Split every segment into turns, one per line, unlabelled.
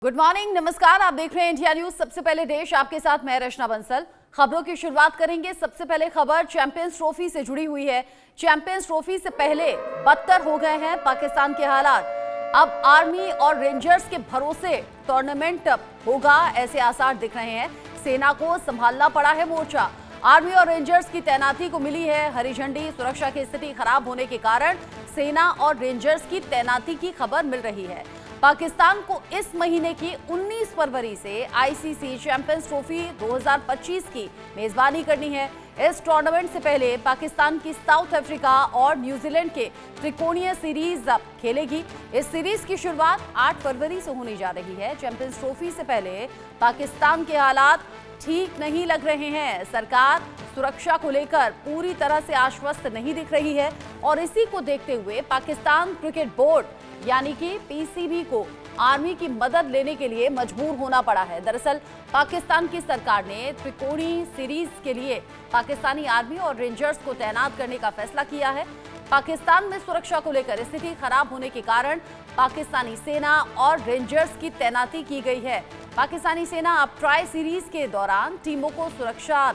Good morning, नमस्कार। आप देख रहे हैं इंडिया न्यूज। सबसे पहले देश, आपके साथ मैं रचना बंसल। खबरों की शुरुआत करेंगे। सबसे पहले खबर चैंपियंस ट्रॉफी से जुड़ी हुई है। चैंपियंस ट्रॉफी से पहले बदतर हो गए हैं पाकिस्तान के हालात। अब आर्मी और रेंजर्स के भरोसे टूर्नामेंट होगा, ऐसे आसार दिख रहे हैं। सेना को संभालना पड़ा है मोर्चा। आर्मी और रेंजर्स की तैनाती को मिली है हरी झंडी। सुरक्षा की स्थिति खराब होने के कारण सेना और रेंजर्स की तैनाती की खबर मिल रही है। पाकिस्तान को इस महीने की 19 फरवरी से आईसीसी चैंपियंस ट्रॉफी 2025 की मेजबानी करनी है। इस टूर्नामेंट से पहले पाकिस्तान की साउथ अफ्रीका और न्यूजीलैंड के त्रिकोणीय सीरीज खेलेगी। इस सीरीज की शुरुआत 8 फरवरी से होने जा रही है। चैंपियंस ट्रॉफी से पहले पाकिस्तान के हालात ठीक नहीं लग रहे हैं। सरकार सुरक्षा को लेकर पूरी तरह से आश्वस्त नहीं दिख रही है और इसी को देखते हुए पाकिस्तान क्रिकेट बोर्ड यानी कि पीसीबी को आर्मी की मदद लेने के लिए मजबूर होना पड़ा है। दरअसल पाकिस्तान की सरकार ने त्रिकोणीय सीरीज के लिए पाकिस्तानी आर्मी और रेंजर्स को तैनात करने का फैसला किया है। पाकिस्तान में सुरक्षा को लेकर स्थिति खराब होने के कारण पाकिस्तानी सेना और रेंजर्स की तैनाती की गई है। पाकिस्तानी सेना अब ट्राई सीरीज के दौरान टीमों को सुरक्षा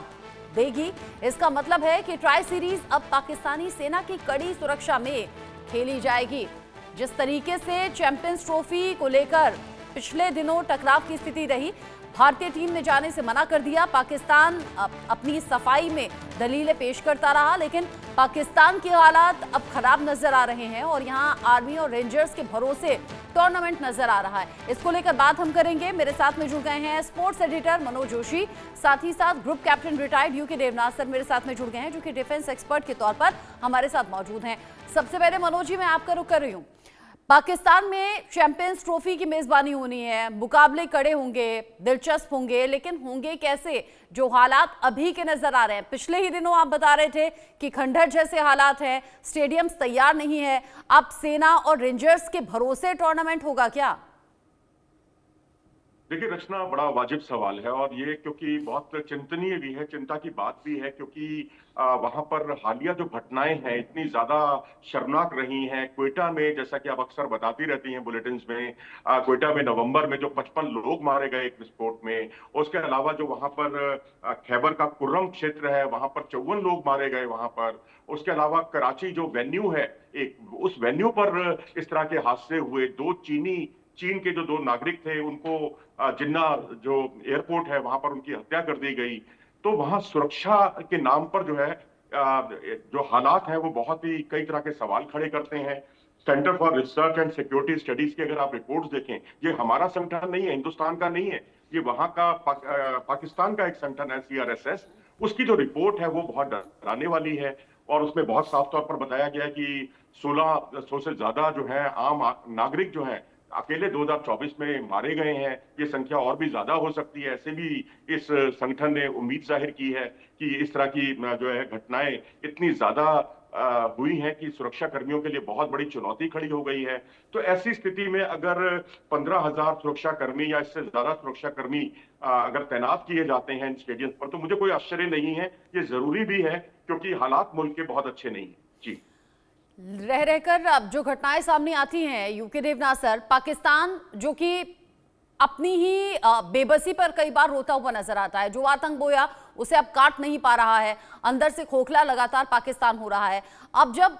देगी। इसका मतलब है कि ट्राई सीरीज अब पाकिस्तानी सेना की कड़ी सुरक्षा में खेली जाएगी। जिस तरीके से चैंपियंस ट्रॉफी को लेकर पिछले दिनों टकराव की स्थिति रही, भारतीय टीम ने जाने से मना कर दिया। पाकिस्तान अपनी सफाई में दलीलें पेश करता रहा, लेकिन पाकिस्तान के हालात अब खराब नजर आ रहे हैं और यहां आर्मी और रेंजर्स के भरोसे टूर्नामेंट नजर आ रहा है। इसको लेकर बात हम करेंगे। मेरे साथ में जुड़ गए हैं स्पोर्ट्स एडिटर मनोज जोशी, साथ ही साथ group captain retired U K Devnath sir मेरे साथ में जुड़ गए हैं, जो कि डिफेंस एक्सपर्ट के तौर पर हमारे साथ मौजूद हैं। सबसे पहले मनोज जी, मैं आपका रुख कर रही हूँ। पाकिस्तान में चैंपियंस ट्रॉफी की मेजबानी होनी है, मुकाबले कड़े होंगे, दिलचस्प होंगे, लेकिन होंगे कैसे? जो हालात अभी के नजर आ रहे हैं, पिछले ही दिनों आप बता रहे थे कि खंडहर जैसे हालात हैं, स्टेडियम्स तैयार नहीं है। अब सेना और रेंजर्स के भरोसे टूर्नामेंट होगा क्या?
देखिए रचना, बड़ा वाजिब सवाल है और ये क्योंकि बहुत चिंतनीय भी है, चिंता की बात भी है, क्योंकि वहां पर हालिया जो घटनाएं हैं इतनी ज्यादा शर्मनाक रही हैं। क्वेटा में, जैसा कि आप अक्सर बताती रहती हैं बुलेटिन्स में, क्वेटा में नवंबर में जो 55 लोग मारे गए एक विस्फोट में, उसके अलावा जो वहां पर खैबर का कुर्रम क्षेत्र है वहां पर 54 लोग मारे गए वहां पर। उसके अलावा कराची जो वेन्यू है, एक उस वेन्यू पर इस तरह के हादसे हुए। चीन के जो 2 नागरिक थे उनको जिन्ना जो एयरपोर्ट है वहां पर उनकी हत्या कर दी गई। तो वहां सुरक्षा के नाम पर जो है जो हालात हैं वो बहुत ही कई तरह के सवाल खड़े करते हैं। Centre for research and security studies की अगर आप रिपोर्ट्स देखें, ये हमारा संगठन नहीं है, हिंदुस्तान का नहीं है, ये वहां का पाकिस्तान का एक संगठन है, सीआरएसएस। उसकी जो रिपोर्ट है वो बहुत डराने वाली है और उसमें बहुत साफ तौर पर बताया गया है कि 1600 से ज्यादा जो है आम नागरिक जो है अकेले 2024 में मारे गए हैं। ये संख्या और भी ज्यादा हो सकती है, ऐसे भी इस संगठन ने उम्मीद जाहिर की है कि इस तरह की जो है घटनाएं इतनी ज्यादा हुई हैं कि सुरक्षा कर्मियों के लिए बहुत बड़ी चुनौती खड़ी हो गई है। तो ऐसी स्थिति में अगर 15,000 सुरक्षा कर्मी या इससे ज्यादा सुरक्षा कर्मी अगर तैनात किए जाते हैं इन स्टेडियम पर, तो मुझे कोई आश्चर्य नहीं है। ये जरूरी भी है क्योंकि हालात मुल्क के बहुत अच्छे नहीं है। जी,
रह रहकर अब जो घटनाएं सामने आती हैं यूके देवनाथ सर, पाकिस्तान जो कि अपनी ही बेबसी पर कई बार रोता हुआ नजर आता है। जो आतंक बोया उसे अब काट नहीं पा रहा है, अंदर से खोखला लगातार पाकिस्तान हो रहा है। अब जब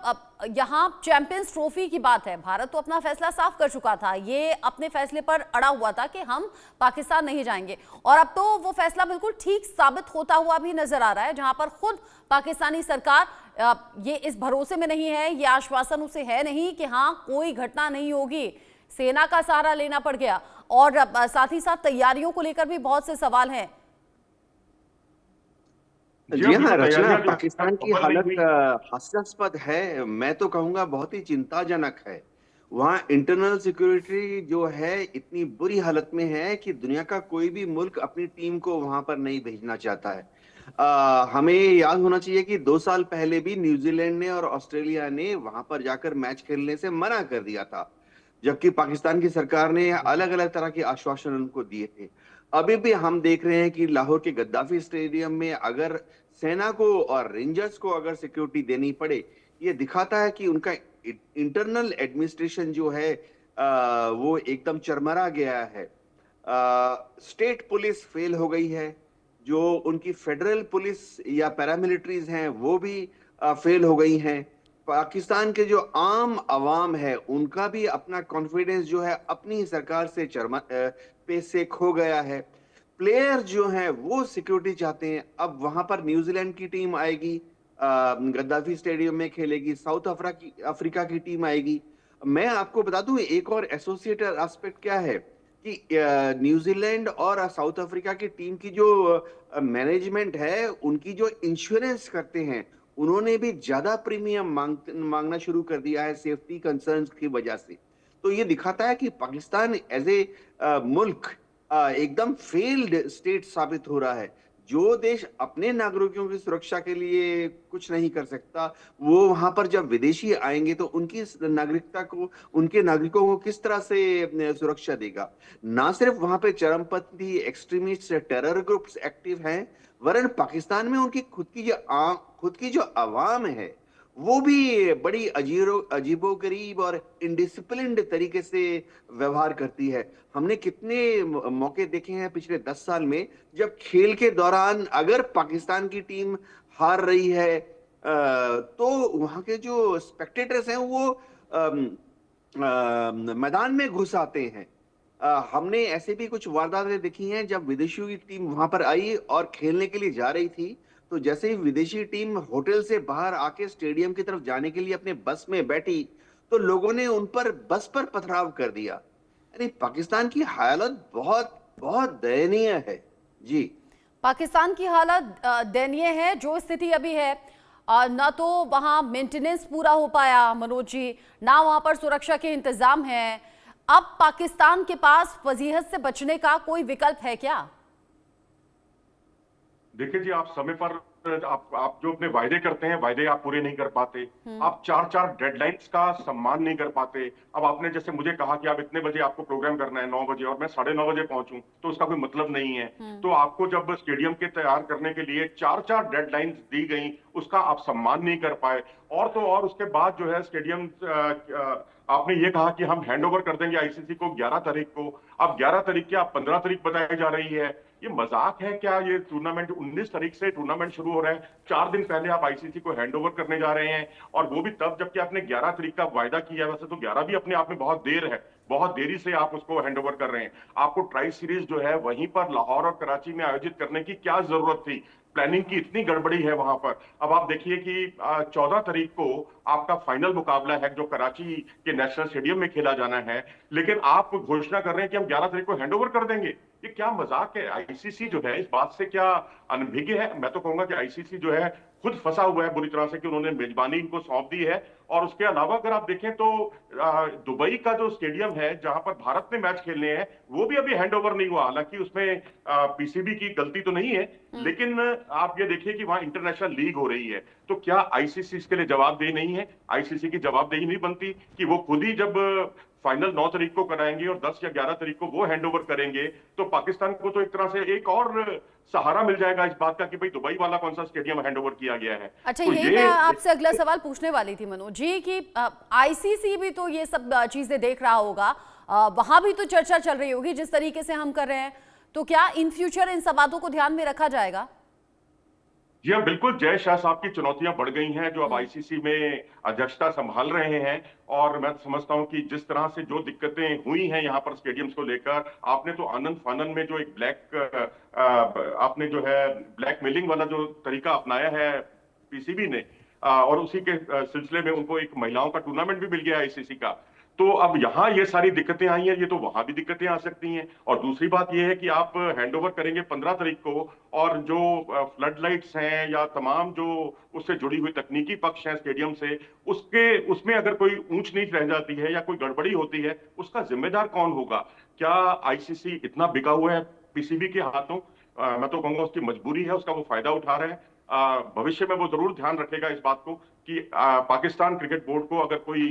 यहाँ चैंपियंस ट्रॉफी की बात है, भारत तो अपना फैसला साफ कर चुका था, ये अपने फैसले पर अड़ा हुआ था कि हम पाकिस्तान नहीं जाएंगे, और अब तो वो फैसला बिल्कुल ठीक साबित होता हुआ भी नजर आ रहा है, जहां पर खुद पाकिस्तानी सरकार ये इस भरोसे में नहीं है, ये आश्वासन उसे है नहीं कि हाँ कोई घटना नहीं होगी। सेना का सहारा लेना पड़ गया और साथ ही साथ तैयारियों को लेकर भी बहुत से सवाल हैं।
जी हाँ रचना, पाकिस्तान की हालत हास्यास्पद है। मैं तो कहूंगा बहुत ही चिंताजनक है। वहाँ इंटरनल सिक्योरिटी जो है इतनी बुरी हालत में है कि दुनिया का कोई भी मुल्क अपनी टीम को वहां पर नहीं भेजना चाहता है। हमें याद होना चाहिए कि 2 साल पहले भी न्यूजीलैंड ने और ऑस्ट्रेलिया ने वहां पर जाकर मैच खेलने से मना कर दिया था, जबकि पाकिस्तान की सरकार ने अलग अलग तरह के आश्वासन उनको दिए थे। अभी भी हम देख रहे हैं कि लाहौर के गद्दाफी स्टेडियम में अगर सेना को और रेंजर्स को अगर सिक्योरिटी देनी पड़े, ये दिखाता है कि उनका इंटरनल एडमिनिस्ट्रेशन जो है वो एकदम चरमरा गया है। स्टेट पुलिस फेल हो गई है, जो उनकी फेडरल पुलिस या पैरामिलिट्रीज हैं वो भी फेल हो गई हैं। पाकिस्तान के जो आम अवाम है उनका भी अपना कॉन्फिडेंस जो है अपनी सरकार से पे से खो गया है। प्लेयर जो हैं वो सिक्योरिटी चाहते हैं। अब वहां पर न्यूजीलैंड की टीम आएगी, गद्दाफी स्टेडियम में खेलेगी, साउथ अफ्रीका की टीम आएगी। मैं आपको बता दूं एक और एसोसिएटेड एस्पेक्ट क्या है कि न्यूजीलैंड और साउथ अफ्रीका की टीम की जो मैनेजमेंट है, उनकी जो इंश्योरेंस करते हैं, उन्होंने भी ज्यादा प्रीमियम मांगना शुरू कर दिया है सेफ्टी कंसर्न्स की वजह से। तो ये दिखाता है कि पाकिस्तान एज ए मुल्क एकदम फेल्ड स्टेट साबित हो रहा है। जो देश अपने नागरिकों की सुरक्षा के लिए कुछ नहीं कर सकता, वो वहां पर जब विदेशी आएंगे तो उनकी नागरिकता को, उनके नागरिकों को किस तरह से सुरक्षा देगा। ना सिर्फ वहां पे चरमपंथी एक्सट्रीमिस्ट टेरर ग्रुप्स एक्टिव हैं, वरन पाकिस्तान में उनकी खुद की जो आवाम है वो भी बड़ी अजीबोगरीब और इनडिसिप्लिन्ड तरीके से व्यवहार करती है। हमने कितने मौके देखे हैं पिछले 10 साल में, जब खेल के दौरान अगर पाकिस्तान की टीम हार रही है तो वहां के जो स्पेक्टेटर्स हैं वो मैदान में घुस आते हैं। हमने ऐसे भी कुछ वारदातें देखी हैं जब विदेशियों की टीम वहां पर आई और खेलने के लिए जा रही थी, तो जैसे ही विदेशी टीम होटल से बाहर आके स्टेडियम की तरफ जाने के लिए अपने बस में बैठी, तो लोगों ने उन पर बस पर पथराव कर दिया। यानी पाकिस्तान की हालत बहुत बहुत दयनीय है। जी,
पाकिस्तान की हालत दयनीय है। जो स्थिति अभी है, ना तो वहां मेंटेनेंस पूरा हो पाया मनोज जी, ना वहां पर सुरक्षा के इंतजाम हैं। अब पाकिस्तान के पास फजीहत से बचने का कोई विकल्प है क्या?
देखिए जी, आप समय पर आप जो अपने वायदे करते हैं, वायदे आप पूरे नहीं कर पाते। आप 4-4 डेडलाइंस का सम्मान नहीं कर पाते। अब आपने जैसे मुझे कहा कि आप इतने बजे आपको प्रोग्राम करना है 9 बजे, और मैं 9:30 बजे पहुंचूं, तो उसका कोई मतलब नहीं है। तो आपको जब स्टेडियम के तैयार करने के लिए 4-4 डेडलाइंस दी गई, उसका आप सम्मान नहीं कर पाए। और तो और उसके बाद जो है स्टेडियम, आपने ये कहा कि हम हैंडओवर कर देंगे आईसीसी को 11 तारीख को। अब 11 तारीख की आप 15 तारीख बताई जा रही है। ये मजाक है क्या? ये टूर्नामेंट 19 तारीख से टूर्नामेंट शुरू हो रहा है, 4 दिन पहले आप आईसीसी को हैंडओवर करने जा रहे हैं, और वो भी तब जबकि आपने 11 तारीख का वायदा किया है। वैसे तो 11 भी अपने आप में बहुत देर है, बहुत देरी से आप उसको हैंडओवर कर रहे हैं। आपको ट्राई सीरीज जो है वहीं पर लाहौर और कराची में आयोजित करने की क्या जरूरत थी? प्लानिंग की इतनी गड़बड़ी है वहां पर। अब आप देखिए कि 14 तारीख को आपका फाइनल मुकाबला है जो कराची के नेशनल स्टेडियम में खेला जाना है, लेकिन आप घोषणा कर रहे हैं कि हम 11 तारीख को हैंडओवर कर देंगे। ये क्या मजाक है? आईसीसी जो है इस बात से क्या अनभिज्ञ है? मैं तो कहूंगा कि आईसीसी जो है खुद फंसा हुआ है बुरी तरह से, कि उन्होंने मेजबानी इनको सौंप दी है। और उसके अलावा अगर आप देखें तो दुबई का जो स्टेडियम है जहां पर भारत ने मैच खेलने हैं, वो भी अभी हैंडओवर नहीं हुआ। हालांकि उसमें पीसीबी की गलती तो नहीं है, लेकिन आप ये देखिए कि वहां इंटरनेशनल लीग हो रही है। तो क्या आईसीसी इसके लिए जवाबदेही नहीं है? आईसीसी की जवाबदेही नहीं बनती कि वो खुद ही जब फाइनल 9 तारीख को कराएंगे और 10 या 11 तारीख को वो हैंडओवर करेंगे, तो पाकिस्तान को तो एक तरह से एक और सहारा मिल जाएगा इस बात का कि भाई दुबई वाला कौन सा स्टेडियम हैंडओवर किया गया है।
अच्छा,
तो
यही मैं आपसे अगला सवाल पूछने वाली थी मनोज जी कि आईसीसी भी तो ये सब चीजें देख रहा होगा, वहां भी तो चर्चा चल रही होगी जिस तरीके से हम कर रहे हैं। तो क्या इन फ्यूचर इन सब बातों को ध्यान में रखा जाएगा?
जी हाँ, बिल्कुल। जय शाह साहब की चुनौतियां बढ़ गई हैं जो अब आईसीसी में अध्यक्षता संभाल रहे हैं। और मैं समझता हूं कि जिस तरह से जो दिक्कतें हुई हैं यहाँ पर स्टेडियम्स को लेकर, आपने तो आनंद फानन में जो एक आपने जो है ब्लैकमेलिंग वाला जो तरीका अपनाया है पीसीबी ने, और उसी के सिलसिले में उनको एक महिलाओं का टूर्नामेंट भी मिल गया आईसीसी का। तो अब यहाँ ये सारी दिक्कतें आई हैं, ये तो वहां भी दिक्कतें आ सकती हैं। और दूसरी बात ये है कि आप हैंडओवर करेंगे 15 तारीख को, और जो फ्लड लाइट्स हैं या तमाम जो उससे जुड़ी हुई तकनीकी पक्ष हैं स्टेडियम से, उसमें अगर कोई ऊंच नीच रह जाती है या कोई गड़बड़ी होती है, उसका जिम्मेदार कौन होगा? क्या आईसीसी इतना बिका हुआ है पीसीबी के हाथों? मैं तो कहूंगा उसकी मजबूरी है, उसका वो फायदा उठा रहे हैं। भविष्य में वो जरूर ध्यान रखेगा इस बात को कि पाकिस्तान क्रिकेट बोर्ड को अगर कोई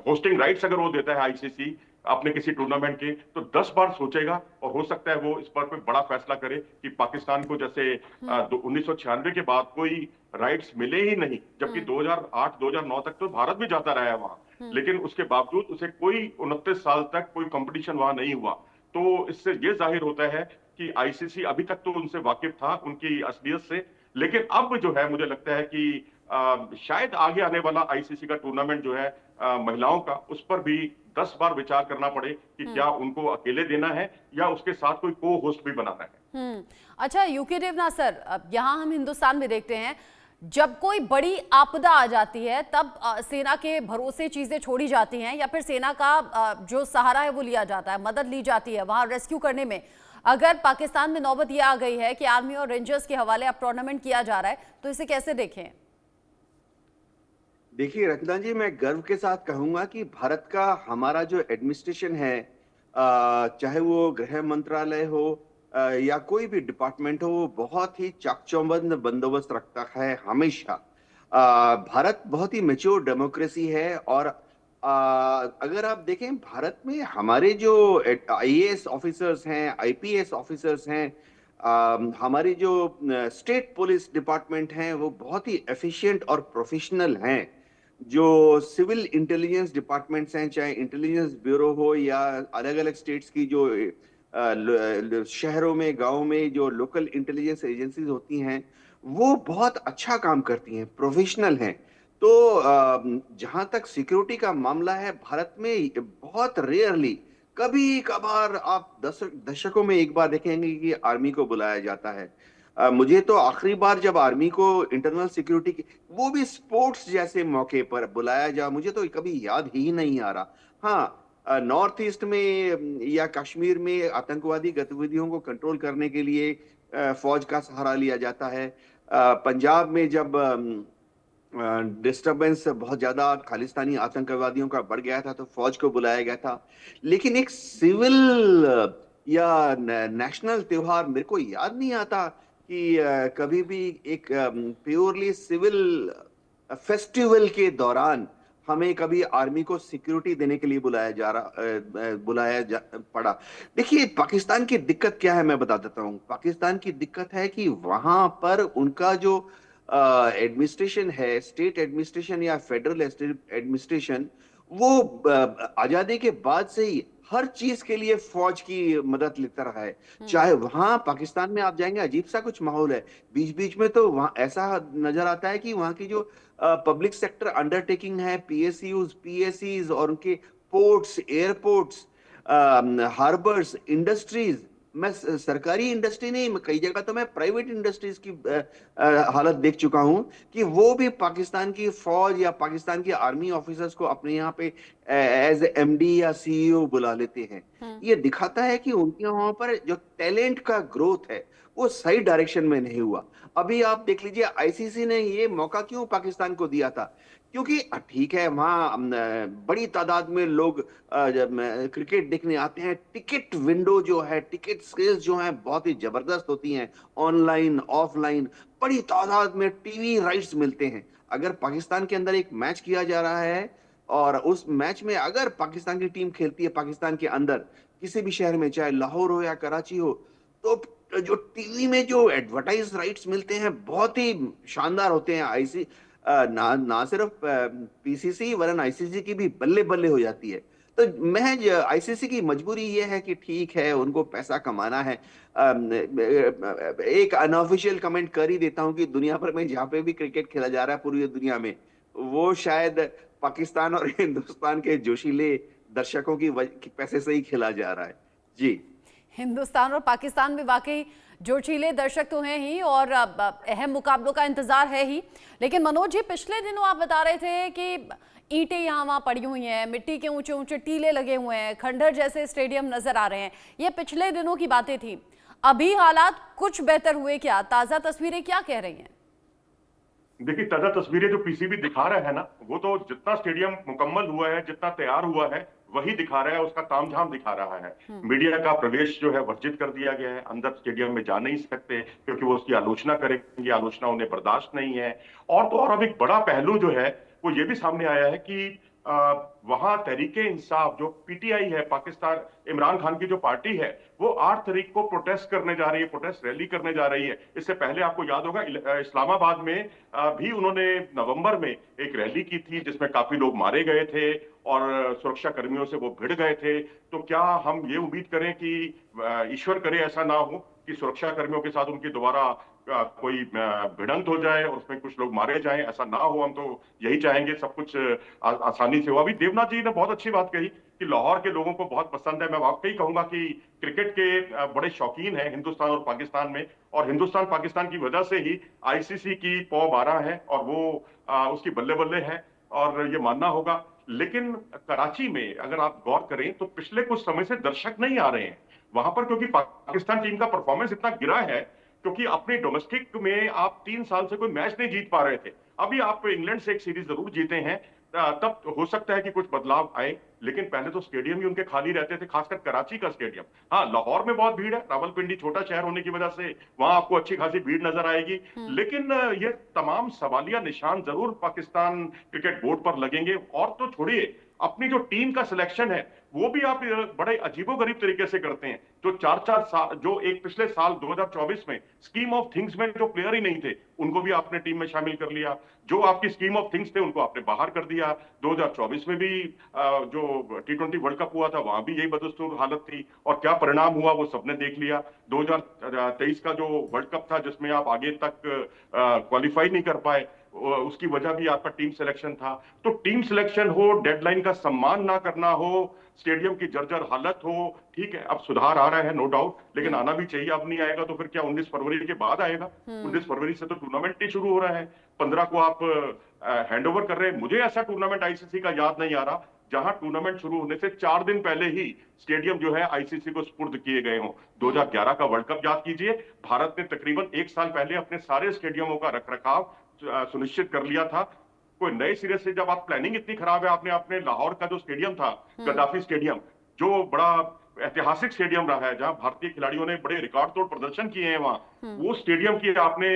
होस्टिंग राइट्स अगर वो देता है आईसीसी अपने किसी टूर्नामेंट के, तो 10 बार सोचेगा, और हो सकता है वो इस पर कोई बड़ा फैसला करे कि पाकिस्तान को जैसे 1996 के बाद कोई राइट्स मिले ही नहीं, जबकि 2008-2009 तक तो भारत भी जाता रहा है वहां, लेकिन उसके बावजूद उसे कोई 29 साल तक कोई कंपटीशन वहां नहीं हुआ। तो इससे ये जाहिर होता है कि आईसीसी अभी तक तो उनसे वाकिफ था, उनकी असलियत से, लेकिन अब जो है मुझे लगता है कि शायद आगे आने वाला आईसीसी का टूर्नामेंट जो है महिलाओं का, उस पर भी 10 बार विचार करना पड़े कि क्या उनको अकेले देना है या उसके साथ कोई को होस्ट भी बनाना है।
अच्छा यूके देवनाथ सर, अब यहाँ हम हिंदुस्तान में देखते हैं जब कोई बड़ी आपदा आ जाती है तब सेना के भरोसे चीजें छोड़ी जाती हैं या फिर सेना का जो सहारा है वो लिया जाता है, मदद ली जाती है वहां रेस्क्यू करने में। अगर पाकिस्तान में नौबत ये आ गई है कि आर्मी और रेंजर्स के हवाले अब टूर्नामेंट किया जा रहा है, तो इसे कैसे देखें?
देखिए रचना जी, मैं गर्व के साथ कहूंगा कि भारत का हमारा जो एडमिनिस्ट्रेशन है, चाहे वो गृह मंत्रालय हो या कोई भी डिपार्टमेंट हो, वो बहुत ही चाकचौबंद बंदोबस्त रखता है हमेशा। भारत बहुत ही मैच्योर डेमोक्रेसी है और अगर आप देखें भारत में हमारे जो आईएएस ऑफिसर्स हैं, आईपीएस ऑफिसर्स हैं, हमारे जो स्टेट पुलिस डिपार्टमेंट हैं, वो बहुत ही एफिशिएंट और प्रोफेशनल हैं। जो सिविल इंटेलिजेंस डिपार्टमेंट्स हैं, चाहे इंटेलिजेंस ब्यूरो हो या अलग अलग स्टेट्स की जो शहरों में, गांव में जो लोकल इंटेलिजेंस एजेंसीज होती हैं, वो बहुत अच्छा काम करती हैं, प्रोफेशनल हैं। तो जहां तक सिक्योरिटी का मामला है, भारत में बहुत रेयरली, कभी कभार आप दशकों में एक बार देखेंगे कि आर्मी को बुलाया जाता है। मुझे तो आखिरी बार जब आर्मी को इंटरनल सिक्योरिटी की, वो भी स्पोर्ट्स जैसे मौके पर बुलाया जा, मुझे तो कभी याद ही नहीं आ रहा। हाँ, नॉर्थ ईस्ट में या कश्मीर में आतंकवादी गतिविधियों को कंट्रोल करने के लिए फौज का सहारा लिया जाता है। पंजाब में जब डिस्टरबेंस बहुत ज्यादा खालिस्तानी आतंकवादियों का बढ़ गया था तो फौज को बुलाया गया था। लेकिन एक सिविल या नेशनल त्योहार मेरे को याद नहीं आता कि कभी भी एक प्योरली सिविल फेस्टिवल के दौरान हमें कभी आर्मी को सिक्योरिटी देने के लिए पड़ा। देखिए पाकिस्तान की दिक्कत क्या है, मैं बता देता हूँ। पाकिस्तान की दिक्कत है कि वहां पर उनका जो एडमिनिस्ट्रेशन है, स्टेट एडमिनिस्ट्रेशन या फेडरल एडमिनिस्ट्रेशन, वो आजादी के बाद से ही हर चीज के लिए फौज की मदद लेता रहा है। चाहे वहां पाकिस्तान में आप जाएंगे, अजीब सा कुछ माहौल है। बीच बीच में तो वहां ऐसा नजर आता है कि वहां की जो पब्लिक सेक्टर अंडरटेकिंग है, पीएसयूज, पीएसईज और उनके पोर्ट्स, एयरपोर्ट्स, हार्बर्स, इंडस्ट्रीज, मैं सरकारी इंडस्ट्री नहीं, कई जगह तो मैं प्राइवेट इंडस्ट्रीज की हालत देख चुका हूं कि वो भी पाकिस्तान की फौज या पाकिस्तान की आर्मी ऑफिसर्स को अपने यहाँ पे एज एमडी या सीईओ बुला लेते हैं। ये दिखाता है कि उनके वहां पर जो टैलेंट का ग्रोथ है वो सही डायरेक्शन में नहीं हुआ। अभी आप देख लीजिए, आईसीसी ने ये मौका क्यों पाकिस्तान को दिया था? क्योंकि ठीक है, वहां बड़ी तादाद में लोग क्रिकेट देखने आते हैं। टिकट विंडो जो है, टिकट सेल्स जो है बहुत ही जबरदस्त होती हैं, ऑनलाइन ऑफलाइन, बड़ी तादाद में टीवी राइट्स मिलते हैं। अगर पाकिस्तान के अंदर एक मैच किया जा रहा है और उस मैच में अगर पाकिस्तान की टीम खेलती है पाकिस्तान के अंदर किसी भी शहर में, चाहे लाहौर हो या कराची हो, तो जो टीवी में जो एडवर्टाइज राइट्स मिलते हैं बहुत ही शानदार होते हैं। ना सिर्फ पीसीसी वरन आईसीसी की भी बल्ले बल्ले हो जाती है। तो महज आईसीसी की मजबूरी ये है कि ठीक है, उनको पैसा कमाना है। एक अनऑफिशियल कमेंट कर ही देता हूं कि दुनिया भर में जहां पे भी क्रिकेट खेला जा रहा है पूरी दुनिया में, वो शायद पाकिस्तान और हिंदुस्तान के जोशीले दर्शकों की पैसे से ही खेला जा रहा है। जी,
हिंदुस्तान और पाकिस्तान में वाकई जोशीले दर्शक तो हैं ही और अहम मुकाबलों का इंतजार है ही। लेकिन मनोज जी, पिछले दिनों आप बता रहे थे कि ईंटें यहाँ वहाँ पड़ी हुई हैं, मिट्टी के ऊंचे ऊंचे टीले लगे हुए हैं, खंडहर जैसे स्टेडियम नजर आ रहे हैं। ये पिछले दिनों की बातें थी। अभी हालात कुछ बेहतर हुए क्या? ताजा तस्वीरें क्या कह रही हैं?
देखिए, ताजा तस्वीरें जो पीसीबी दिखा रहा है ना, वो तो जितना स्टेडियम मुकम्मल हुआ है, जितना तैयार हुआ है, वही दिखा रहा है, उसका तामझाम दिखा रहा है। मीडिया का प्रवेश जो है वर्जित कर दिया गया है, अंदर स्टेडियम में जा नहीं सकते क्योंकि वो उसकी आलोचना करेंगे, आलोचना उन्हें बर्दाश्त नहीं है। और तो और अब एक बड़ा पहलू जो है वो ये भी सामने आया है कि वहां तहरीके इंसाफ जो पीटीआई है, पाकिस्तान इमरान खान की जो पार्टी है, वो 8 तारीख को प्रोटेस्ट करने जा रही है, प्रोटेस्ट रैली करने जा रही है। इससे पहले आपको याद होगा इस्लामाबाद में भी उन्होंने नवंबर में एक रैली की थी जिसमें काफी लोग मारे गए थे और सुरक्षा कर्मियों से वो भिड़ गए थे। तो क्या हम ये उम्मीद करें कि ईश्वर करे ऐसा ना हो कि सुरक्षा कर्मियों के साथ उनकी दोबारा कोई भिड़ंत हो जाए और उसमें कुछ लोग मारे जाएं, ऐसा ना हो। हम तो यही चाहेंगे सब कुछ आसानी से हो। अभी देवनाथ जी ने बहुत अच्छी बात कही कि लाहौर के लोगों को बहुत पसंद है। मैं वाकई कहूंगा कि क्रिकेट के बड़े शौकीन हैं हिंदुस्तान और पाकिस्तान में, और हिंदुस्तान पाकिस्तान की वजह से ही आईसीसी की पौ 12 है और वो उसकी बल्ले बल्ले है, और ये मानना होगा। लेकिन कराची में अगर आप गौर करें तो पिछले कुछ समय से दर्शक नहीं आ रहे हैं वहां पर, क्योंकि पाकिस्तान टीम का परफॉर्मेंस इतना गिरा है, क्योंकि अपने डोमेस्टिक में आप 3 साल से कोई मैच नहीं जीत पा रहे थे। अभी आप इंग्लैंड से एक सीरीज जरूर जीते हैं, तब हो सकता है कि कुछ बदलाव आए, लेकिन पहले तो स्टेडियम ही उनके खाली रहते थे, खासकर कराची का स्टेडियम। हाँ, लाहौर में बहुत भीड़ है, रावलपिंडी छोटा शहर होने की वजह से वहां आपको अच्छी खासी भीड़ नजर आएगी, लेकिन ये तमाम सवालिया निशान जरूर पाकिस्तान क्रिकेट बोर्ड पर लगेंगे। और तो छोड़िए, अपनी जो टीम का सिलेक्शन है वो भी आप बड़े अजीबोगरीब तरीके से करते हैं। जो 4-4 साल, जो एक पिछले साल 2024 में स्कीम ऑफ थिंग्स में जो प्लेयर ही नहीं थे उनको भी आपने टीम में शामिल कर लिया। जो आपकी स्कीम ऑफ थिंग्स थे उनको आपने बाहर कर दिया। 2024 में भी जो T20 वर्ल्ड कप हुआ था वहां भी यही बदस्तूर हालत थी, और क्या परिणाम हुआ वो सबने देख लिया। 2023 का जो वर्ल्ड कप था जिसमें आप आगे तक क्वालिफाई नहीं कर पाए, उसकी वजह भी आपका टीम सिलेक्शन था। तो टीम सिलेक्शन हो, डेडलाइन का सम्मान ना करना हो, स्टेडियम की जर्जर हालत हो, ठीक है अब सुधार आ रहा है नो डाउट, लेकिन आना भी चाहिए। अब नहीं आएगा तो फिर क्या 19 फरवरी के बाद आएगा? 19 फरवरी से तो टूर्नामेंट ही शुरू हो रहा है, 15 को आप हैंड ओवर कर रहे हैं। मुझे ऐसा टूर्नामेंट आईसीसी का याद नहीं आ रहा जहां टूर्नामेंट शुरू होने से 4 दिन पहले ही स्टेडियम जो है आईसीसी को सुपुर्द किए गए हों। 2011 का वर्ल्ड कप याद कीजिए, भारत ने तकरीबन 1 साल पहले अपने सारे स्टेडियमों का रखरखाव सुनिश्चित कर लिया था। कोई नए सिरे से जब आप प्लानिंग इतनी खराब है, आपने अपने लाहौर का जो स्टेडियम था, गद्दाफी स्टेडियम, जो बड़ा ऐतिहासिक स्टेडियम रहा है, जहां भारतीय खिलाड़ियों ने बड़े रिकॉर्ड तोड़ प्रदर्शन किए हैं, वहां वो स्टेडियम की आपने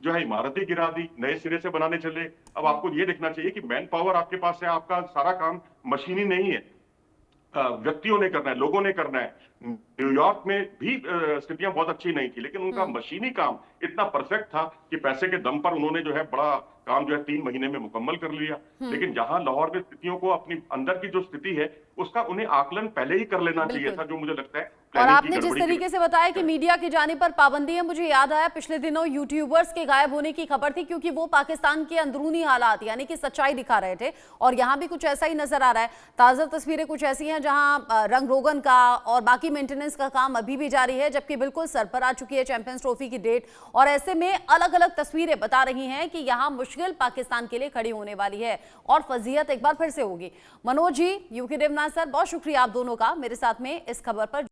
जो है इमारतें गिरा दी, नए सिरे से बनाने चले। अब आपको ये देखना चाहिए कि मैन पावर आपके पास है, आपका सारा काम मशीनी नहीं है, व्यक्तियों ने करना है, लोगों ने करना है। न्यूयॉर्क में भी स्थितियां बहुत अच्छी नहीं थी, लेकिन उनका मशीनी काम इतना परफेक्ट था कि पैसे के दम पर उन्होंने जो है बड़ा काम जो है 3 महीने में मुकम्मल कर लिया। लेकिन जहां लाहौर में स्थितियों को, अपनी अंदर की जो स्थिति है उसका उन्हें आकलन पहले ही कर लेना चाहिए था, जो मुझे लगता है।
और आपने जिस तरीके से बताया कि मीडिया की जाने पर पाबंदी है, मुझे याद आया पिछले दिनों यूट्यूबर्स के गायब होने की खबर थी, क्योंकि वो पाकिस्तान के अंदरूनी हालात यानी कि सच्चाई दिखा रहे थे, और यहाँ भी कुछ ऐसा ही नजर आ रहा है। ताजा तस्वीरें कुछ ऐसी हैं जहां रंग रोगन का और बाकी मेंटेनेंस का काम अभी भी जारी है, जबकि बिल्कुल सर पर आ चुकी है चैंपियंस ट्रॉफी की डेट। और ऐसे में अलग अलग तस्वीरें बता रही हैं कि यहाँ मुश्किल पाकिस्तान के लिए खड़ी होने वाली है और फजीहत एक बार फिर से होगी। मनोज जी, यूके देवनाथ सर, बहुत शुक्रिया आप दोनों का मेरे साथ में इस खबर पर